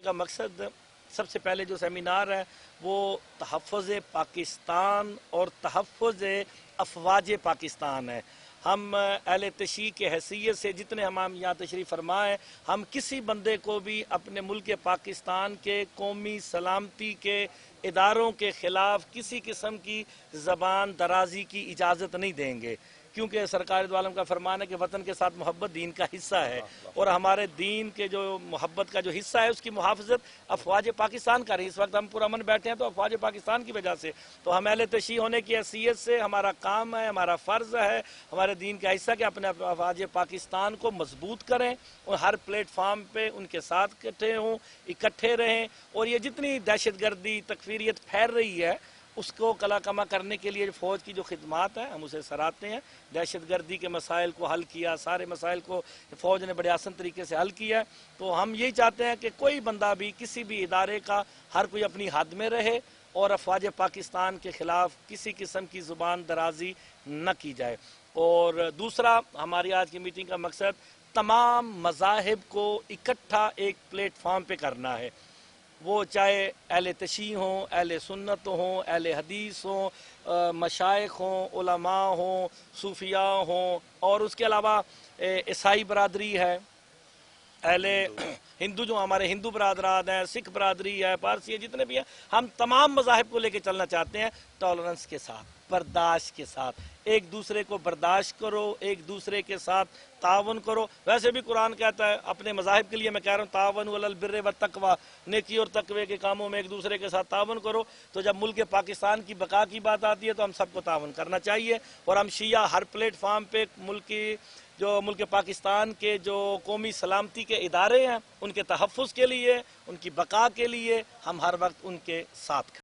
का मकसद, सबसे पहले जो सेमिनार है वो तहफ़्फ़ुज़ पाकिस्तान और तहफ़्फ़ुज़ अफ़वाज पाकिस्तान है। हम अहले तशरीह के हैसियत से जितने हम यहाँ तशरीफ़ फरमा हैं, हम किसी बंदे को भी अपने मुल्क पाकिस्तान के कौमी सलामती के इदारों के ख़िलाफ़ किसी किस्म की ज़बान दराज़ी की इजाज़त नहीं देंगे, क्योंकि सरकार दो आलम का फरमान है कि वतन के साथ मोहब्बत दीन का हिस्सा है, और हमारे दीन के जो मोहब्बत का जो हिस्सा है उसकी मुहाफ़ज़त अफ़वाज पाकिस्तान कर रही है। इस वक्त हम पुरअमन बैठे हैं तो अफ़वाज पाकिस्तान की वजह से। तो हम अहले तशरीह होने की हैसियत से हमारा काम है, हमारा फ़र्ज़ है, हमारे दीन का हिस्सा कि अपने अफ़वाज पाकिस्तान को मजबूत करें और हर प्लेटफार्म पे उनके साथ इकट्ठे रहें, और ये जितनी दहशत गर्दी तकफीरियत फैल रही है उसको कलाकमा करने के लिए फ़ौज की जो खिदमात है हम उसे सराहते हैं। दहशत गर्दी के मसाइल को हल किया, सारे मसाइल को फ़ौज ने बड़े आसान तरीके से हल किया। तो हम यही चाहते हैं कि कोई बंदा भी किसी भी इदारे का, हर कोई अपनी हद में रहे और अफ़वाज पाकिस्तान के ख़िलाफ़ किसी किस्म की ज़ुबान दराज़ी न की जाए। और दूसरा, हमारी आज की मीटिंग का मकसद तमाम मज़ाहिब को इकट्ठा एक प्लेटफार्म पे करना है, वो चाहे अहले तशरीह हों, अहले सुन्नत हों, अहले हदीस हों, मशाइख हों, उलमा हों, सूफिया हों, और उसके अलावा ईसाई बरादरी है, अहले हिंदू जो हमारे हिंदू बरादरात हैं, सिख बरादरी है, पारसी है, जितने भी हैं, हम तमाम मज़ाहिब को लेकर चलना चाहते हैं टॉलरेंस के साथ, बर्दाश्त के साथ। एक दूसरे को बर्दाश्त करो, एक दूसरे के साथ तावन करो। वैसे भी कुरान कहता है, अपने मज़ाहिब के लिए मैं कह रहा हूँ, तावन अलल बिर्र व तक़वा, नेकी और तकवे के कामों में एक दूसरे के साथ तावन करो। तो जब मुल्क पाकिस्तान की बका की बात आती है तो हम सबको तावन करना चाहिए, और हम शिया हर प्लेटफार्म पे मुल्क पाकिस्तान के जो कौमी सलामती के इदारे हैं उनके तहफ़्फ़ुज़ के लिए, उनकी बका के लिए हम हर वक्त उनके साथ